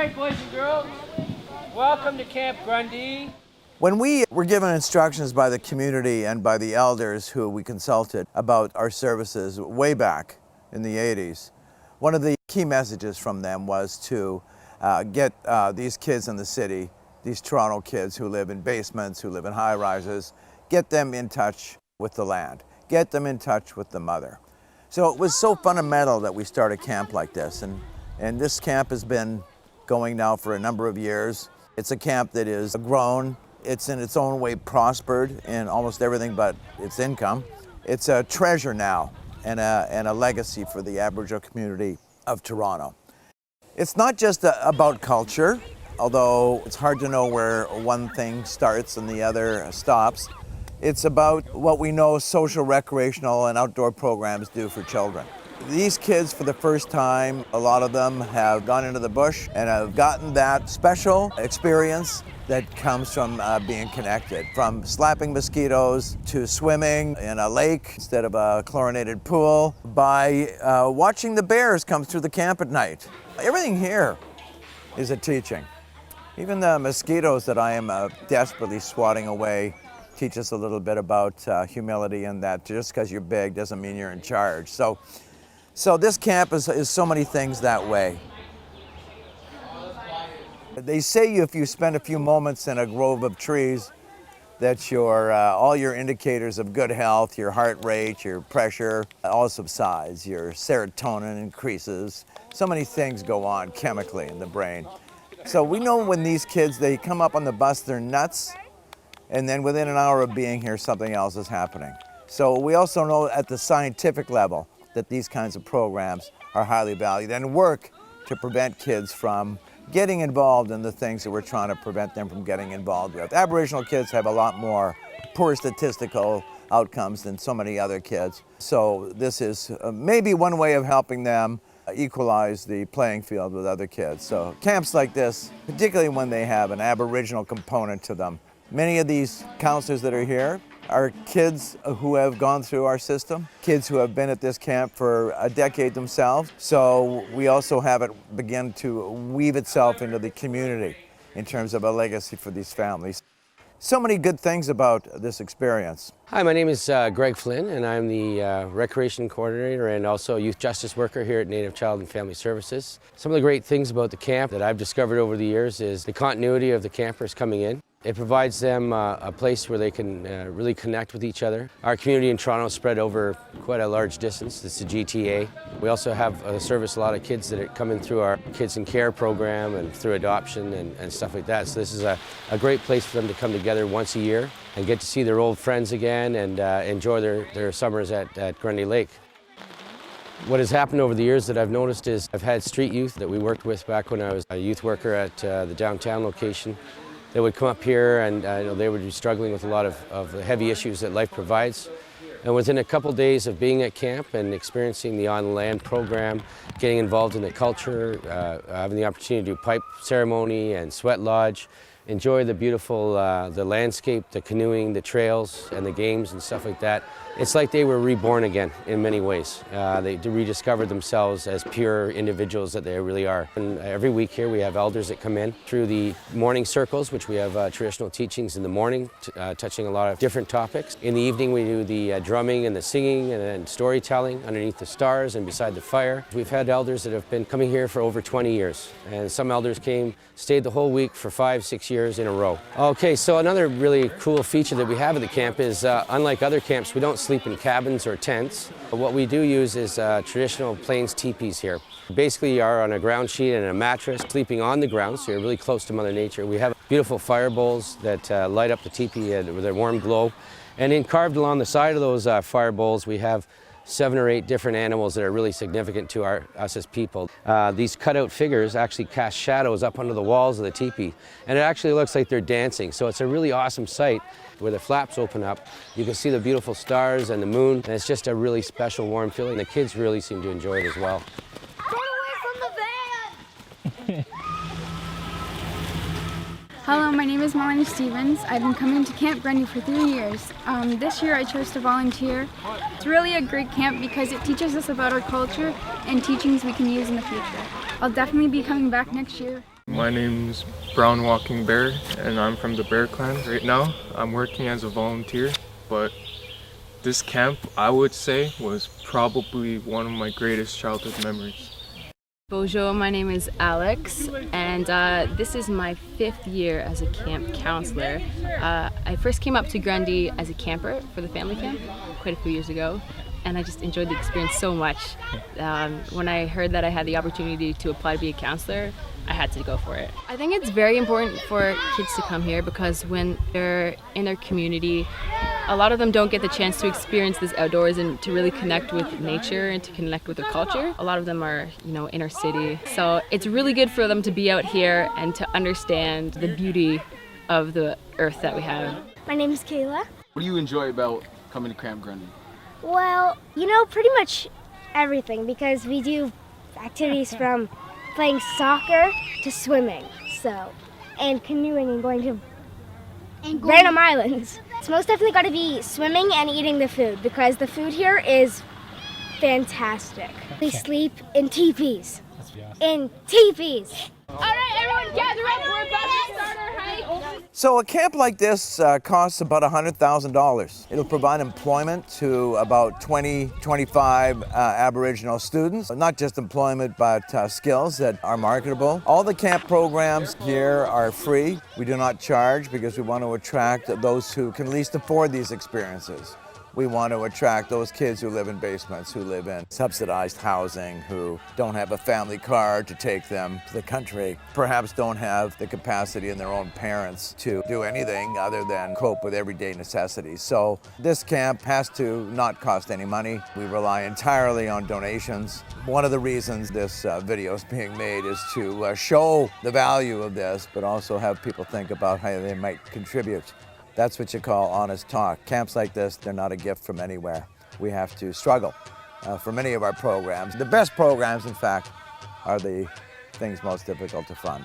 right, boys and girls, welcome to Camp Grundy. When we were given instructions by the community and by the elders who we consulted about our services way back in the 80s, one of the key messages from them was to get these kids in the city, these Toronto kids who live in basements, who live in high-rises, get them in touch with the land, get them in touch with the mother. So it was so fundamental that we start a camp like this, and this camp has been going now for a number of years. It's a camp that is grown, it's in its own way prospered in almost everything but its income. It's a treasure now and a legacy for the Aboriginal community of Toronto. It's not just about culture, although it's hard to know where one thing starts and the other stops. It's about what we know social, recreational, and outdoor programs do for children. These kids, for the first time, a lot of them have gone into the bush and have gotten that special experience that comes from being connected. From slapping mosquitoes to swimming in a lake instead of a chlorinated pool, by watching the bears come through the camp at night. Everything here is a teaching. Even the mosquitoes that I am desperately swatting away teach us a little bit about humility, and that just because you're big doesn't mean you're in charge. So this camp is so many things that way. They say if you spend a few moments in a grove of trees, that all your indicators of good health, your heart rate, your pressure, all subsides, your serotonin increases. So many things go on chemically in the brain. So we know when these kids, they come up on the bus, they're nuts, and then within an hour of being here, something else is happening. So we also know at the scientific level that these kinds of programs are highly valued and work to prevent kids from getting involved in the things that we're trying to prevent them from getting involved with. Aboriginal kids have a lot more poor statistical outcomes than so many other kids. So this is maybe one way of helping them equalize the playing field with other kids. So camps like this, particularly when they have an Aboriginal component to them. Many of these counselors that are here are kids who have gone through our system, kids who have been at this camp for a decade themselves. So we also have it begin to weave itself into the community in terms of a legacy for these families. So many good things about this experience. Hi, my name is Greg Flynn, and I'm the Recreation Coordinator and also Youth Justice Worker here at Native Child and Family Services. Some of the great things about the camp that I've discovered over the years is the continuity of the campers coming in. It provides them a place where they can really connect with each other. Our community in Toronto is spread over quite a large distance. It's the GTA. We also have service a lot of kids that are coming through our Kids in Care program and through adoption and stuff like that. So this is a great place for them to come together once a year and get to see their old friends again and enjoy their summers at Grundy Lake. What has happened over the years that I've noticed is I've had street youth that we worked with back when I was a youth worker at the downtown location. They would come up here and they would be struggling with a lot of the heavy issues that life provides. And within a couple days of being at camp and experiencing the on-land program, getting involved in the culture, having the opportunity to do pipe ceremony and sweat lodge, enjoy the beautiful the landscape, the canoeing, the trails, and the games and stuff like that. It's like they were reborn again in many ways. They rediscovered themselves as pure individuals that they really are. And every week here we have elders that come in through the morning circles, which we have traditional teachings in the morning, touching a lot of different topics. In the evening we do the drumming and the singing and storytelling underneath the stars and beside the fire. We've had elders that have been coming here for over 20 years. And some elders stayed the whole week for 5-6 years in a row. Okay, so another really cool feature that we have at the camp is unlike other camps, we don't sleep in cabins or tents. What we do use is traditional plains teepees here. Basically you are on a ground sheet and a mattress, sleeping on the ground, so you're really close to Mother Nature. We have beautiful fire bowls that light up the teepee with a warm glow. And carved along the side of those fire bowls, we have 7 or 8 different animals that are really significant to us as people. These cutout figures actually cast shadows up onto the walls of the teepee, and it actually looks like they're dancing. So it's a really awesome sight where the flaps open up. You can see the beautiful stars and the moon, and it's just a really special, warm feeling. The kids really seem to enjoy it as well. Get away from the van! Hello, my name is Melanie Stevens. I've been coming to Camp Grundy for 3 years. This year I chose to volunteer. It's really a great camp because it teaches us about our culture and teachings we can use in the future. I'll definitely be coming back next year. My name's Brown Walking Bear, and I'm from the Bear Clan. Right now, I'm working as a volunteer, but this camp, I would say, was probably one of my greatest childhood memories. Bonjour, my name is Alex, and this is my 5th year as a camp counselor. I first came up to Grundy as a camper for the family camp quite a few years ago, and I just enjoyed the experience so much. When I heard that I had the opportunity to apply to be a counselor, I had to go for it. I think it's very important for kids to come here because when they're in their community, a lot of them don't get the chance to experience this outdoors and to really connect with nature and to connect with their culture. A lot of them are, inner city. So it's really good for them to be out here and to understand the beauty of the earth that we have. My name is Kayla. What do you enjoy about coming to Camp Grundy? Well, pretty much everything because we do activities from playing soccer to swimming, and canoeing and going to random islands. It's most definitely got to be swimming and eating the food because the food here is fantastic. We sleep in teepees. In teepees. All right, everyone gather up. We're about to start our hike. So a camp like this costs about $100,000. It'll provide employment to about 25 Aboriginal students. Not just employment, but skills that are marketable. All the camp programs here are free. We do not charge because we want to attract those who can least afford these experiences. We want to attract those kids who live in basements, who live in subsidized housing, who don't have a family car to take them to the country, perhaps don't have the capacity in their own parents to do anything other than cope with everyday necessities. So this camp has to not cost any money. We rely entirely on donations. One of the reasons this video is being made is to show the value of this, but also have people think about how they might contribute. That's what you call honest talk. Camps like this, they're not a gift from anywhere. We have to struggle for many of our programs. The best programs, in fact, are the things most difficult to fund.